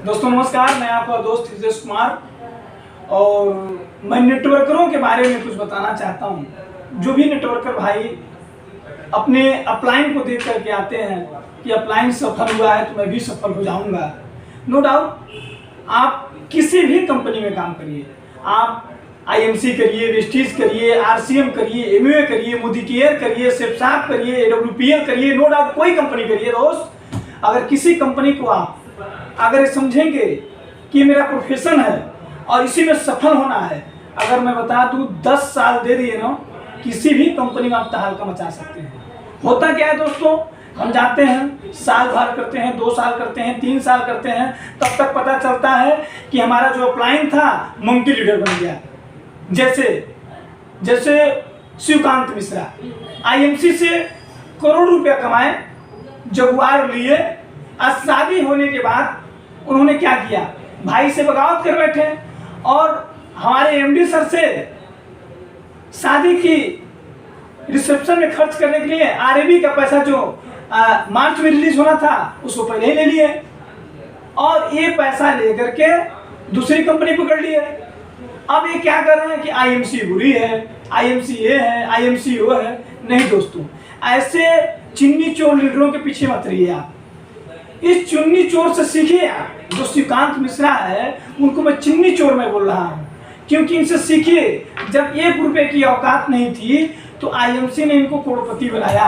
दोस्तों नमस्कार, मैं आपका दोस्त हितेश कुमार और मैं नेटवर्करों के बारे में कुछ बताना चाहता हूं। जो भी नेटवर्कर भाई अपने अपलाइन को देख करके आते हैं कि अपलाइन सफल हुआ है तो मैं भी सफल हो जाऊंगा। नो डाउट, आप किसी भी कंपनी में काम करिए, आप आईएमसी करिए, वेस्टीज करिए, आरसीएम करिए, एमयूए करिए, मोदी केयर करिए, सेफ्साप करिए, एडब्ल्यूपीएल करिए, नो डाउट कोई कंपनी करिए। दोस्त, अगर किसी कंपनी को आप अगर समझेंगे कि मेरा प्रोफेशन है और इसी में सफल होना है, अगर मैं बता दूं 10 साल दे दिए ना, किसी भी कंपनी में आप तहलका मचा सकते हैं। होता क्या है दोस्तों, हम जाते हैं, साल भर करते हैं, 2 साल करते हैं, 3 साल करते हैं, तब तक पता चलता है कि हमारा जो अपलाइन था मल्टी लीडर बन गया। जैसे शिवकांत मिश्रा आईएमसी से करोड़ रुपया कमाए, जगुआर लिए, आज शादी होने के बाद उन्होंने क्या किया, भाई से बगावत कर बैठे और हमारे एमडी सर से शादी की रिसेप्शन में खर्च करने के लिए आरएबी का पैसा जो मार्च में रिलीज होना था उसको पहले ही ले लिए और ये पैसा लेकर के दूसरी कंपनी पकड़ ली है। अब ये क्या कर रहे हैं कि आईएमसी बुरी है, आईएमसी ये है, आईएमसी वो है। नहीं दोस्तों, ऐसे चिन्नी चोर लीडरों के पीछे मत रहिए। आप इस चुन्नी चोर से सीखिए। आप जो शिवकांत मिश्रा है उनको मैं चिन्नी चोर में बोल रहा हूँ, क्योंकि इनसे सीखिए। जब 1 रुपए की औकात नहीं थी तो आईएमसी ने इनको करोड़पति बनाया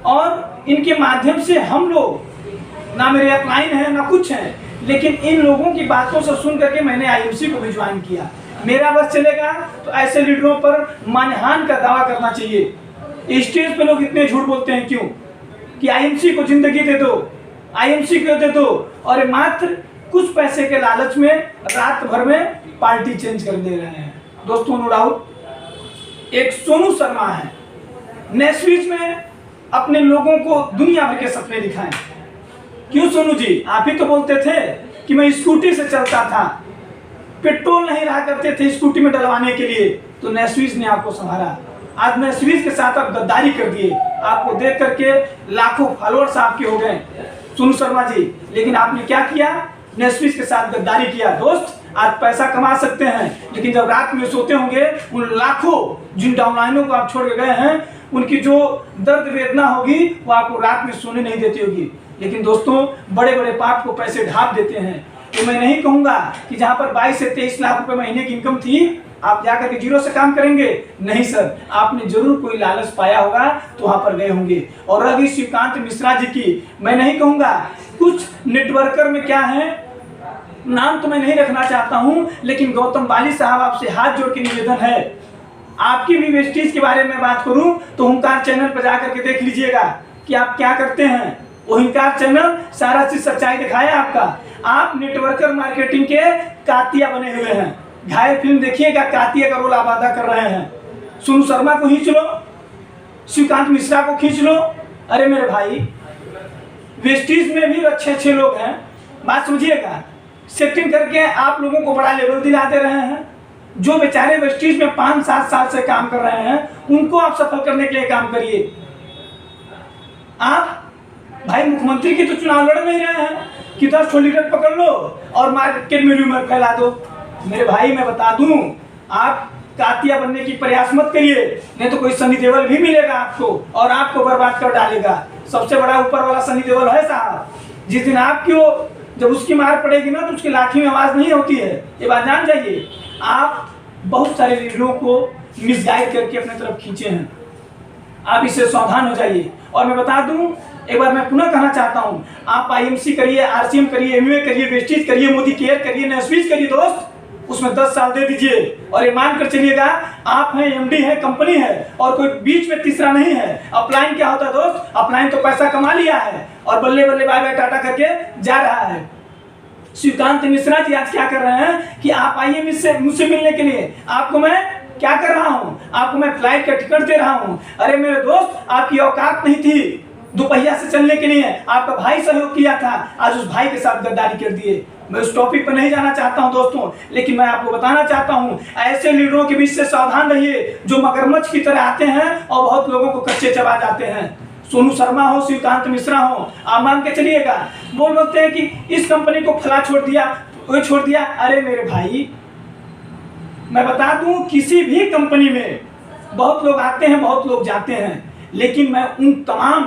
और इनके माध्यम से हम लोग, ना मेरे अपलाइन है ना कुछ है, लेकिन इन लोगों की बातों से सुन करके मैंने आईएमसी को भी ज्वाइन किया। मेरा बस चलेगा तो ऐसे लीडरों पर मानहानि का दावा करना चाहिए। स्टेज पे लोग इतने झूठ बोलते हैं क्यों कि आईएमसी को जिंदगी दे दो, आईएमसी को दे दो, और मात्र कुछ पैसे के लालच में रात भर में पार्टी चेंज कर दे रहे हैं। दोस्तों नो डाउट एक सोनू शर्मा है, नेस्वीज में अपने लोगों को दुनिया भर के सपने दिखाएं। क्यों सोनू जी, आप ही तो बोलते थे कि मैं स्कूटी से चलता था, पेट्रोल नहीं रहा करते थे स्कूटी में डलवाने के लिए, तो नेस्वीज ने आपको संभाला। आज नेस्वीज के साथ आप गद्दारी कर दिए, आपको देख करके लाखों फॉलोअर्स आपके हो गए सोनू शर्मा जी, लेकिन आपने क्या किया, नेस्वीज के साथ गद्दारी किया। दोस्त, आज पैसा कमा सकते हैं, लेकिन जब रात में सोते होंगे उन लाखों जिन डाउनलाइनों को आप छोड़ के गए हैं, उनकी जो दर्द वेदना होगी वो आपको रात में सोने नहीं देती होगी। लेकिन दोस्तों, बड़े बड़े पाप को पैसे ढाप देते हैं। तो मैं नहीं कहूंगा कि जहां पर 22 से 23 लाख रुपए महीने की इनकम थी आप जाकर के जीरो से काम करेंगे। नहीं सर, आपने जरूर कोई लालच पाया होगा तो वहां पर गए होंगे। और रही शिवकांत मिश्रा जी की, मैं नहीं कहूंगा, कुछ नेटवर्कर में क्या है, नाम तो मैं नहीं रखना चाहता हूं, लेकिन गौतम बाली साहब आपसे हाथ जोड़ के निवेदन है, आपकी भी वेस्टीज के बारे में बात करूं तो हुंकार चैनल पर जाकर के देख लीजिएगा कि आप क्या करते हैं। वो हुंकार चैनल सारा चीज सच्चाई दिखाया आपका। आप नेटवर्कर मार्केटिंग के कातिया बने हुए हैं। घायल फिल्म देखिएगा, कातिया का रोल आप अदा कर रहे हैं। सोनू शर्मा को खींच लो, शिवकांत मिश्रा को खींच लो। अरे मेरे भाई, वेस्टीज में भी अच्छे लोग हैं, बात समझिएगा। सेटिंग करके आप लोगों को बड़ा लेवल दिलाते रहे हैं। जो बेचारे वेस्टीज में 5-7 साल से काम कर रहे हैं, उनको आप सफल करने के लिए काम करिए। आप भाई मुख्यमंत्री की तो चुनाव लड़ नहीं रहे हैं कि 10 लीडर पकड़ लो और मार्केट में र्यूमर फैला दो। मेरे भाई मैं बता दूं, आप कातिया बनने की प्रयास मत करिए, नहीं तो कोई सनी देओल भी मिलेगा आपको और आपको बर्बाद कर डालेगा। सबसे बड़ा ऊपर वाला सनी देओल है साहब। जिस दिन आपकी जब उसकी मार पड़ेगी ना तो उसकी लाठी में आवाज नहीं होती है, ये बात जान जाइए। आप बहुत सारे लीडरों को मिसगाइड करके अपने तरफ खींचे हैं, आप इससे सावधान हो जाइए। और मैं बता दूं, एक बार मैं पुनः कहना चाहता हूं, आप आईएमसी करिए, आरसीएम करिए, एमयूए करिए, वेस्टीज करिए, मोदी केयर करिए, नेस्वीज करिए दोस्त, उसमें 10 साल दे दीजिए और ये मान कर चलिएगा आप हैं, एमडी है, कंपनी है और कोई बीच में तीसरा नहीं है। अपलाइन क्या होता है दोस्त, अपलाइन तो पैसा कमा लिया है और बल्ले बल्ले बाय बाय टाटा करके जा रहा है। शिवकांत मिश्रा जी आज क्या कर रहे हैं कि आप आइए मुझसे मिलने के लिए, आपको मैं क्या कर रहा हूँ, आपको मैं फ्लाइट का टिकट दे रहा हूँ। अरे मेरे दोस्त, आपकी औकात नहीं थी दोपहिया से चलने के लिए, आपका भाई सहयोग किया था, आज उस भाई के साथ गद्दारी कर दिए। मैं उस टॉपिक पर नहीं जाना चाहता हूं दोस्तों, लेकिन मैं आपको बताना चाहता हूं, ऐसे लीडरों के बीच से सावधान रहिए जो मगरमच्छ की तरह आते हैं और बहुत लोगों को कच्चे चबा जाते हैं। सोनू शर्मा हो, शिवकांत मिश्रा हो, आप मान के चलिएगा, वो बोलते हैं कि इस कंपनी को फला छोड़ दिया, वो छोड़ दिया। अरे मेरे भाई, मैं बता दूं, किसी भी कंपनी में बहुत लोग आते हैं, बहुत लोग जाते हैं, लेकिन मैं उन तमाम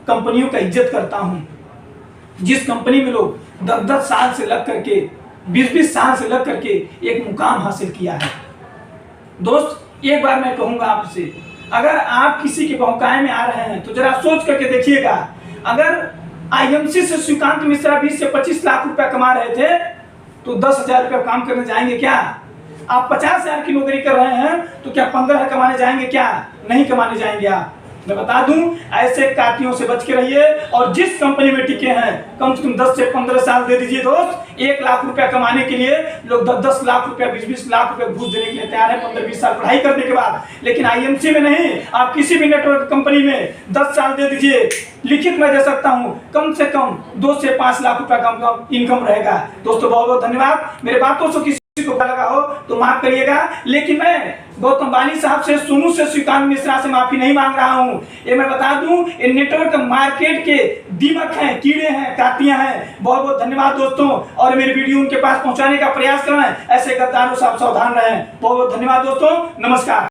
कंपनियों का इज्जत करता हूं जिस कंपनी में लोग 10-10 साल से लग करके, 20-20 साल से लग करके एक मुकाम हासिल किया है। दोस्त, एक बार मैं कहूंगा आपसे, अगर आप किसी के बहकावे में आ रहे हैं तो जरा सोच करके देखिएगा। अगर आईएमसी से श्रीकांत मिश्रा 20 से 25 लाख रुपया कमा रहे थे तो 10,000 रुपया काम करने जाएंगे क्या? आप 50,000 की नौकरी कर रहे हैं तो क्या 15 कमाने जाएंगे क्या? नहीं कमाने जाएंगे आप। मैं बता दूं, ऐसे कातियों से बच के रहिए, और जिस कंपनी में टिके हैं कम से कम 10 से 15 साल दे दीजिए दोस्त। 1 लाख रुपया कमाने के लिए लोग 10-10 लाख रुपया, 20-20 लाख रुपया घूस देने के लिए तैयार है 15-20 साल पढ़ाई करने के बाद। लेकिन आईएमसी में नहीं, आप किसी भी नेटवर्क कंपनी में 10 साल दे दीजिए, लिखित मैं दे सकता हूं, कम से कम 2 से 5 लाख रुपया कम इनकम रहेगा। दोस्तों बहुत बहुत धन्यवाद। मेरे बातों से किसी को लगा हो तो माफ करिएगा, लेकिन मैं गौतम बाली साहब से, सोनू से, श्रीकांत मिश्रा से माफी नहीं मांग रहा हूं। ये मैं बता दूं, ये नेटवर्क मार्केट के दीमक हैं, कीड़े हैं, कातियां हैं। बहुत बहुत धन्यवाद दोस्तों, और मेरी वीडियो उनके पास पहुंचाने का प्रयास कर रहे हैं। ऐसे गद्दारों से आप सावधान रहें। बहुत बहुत धन्यवाद दोस्तों, नमस्कार।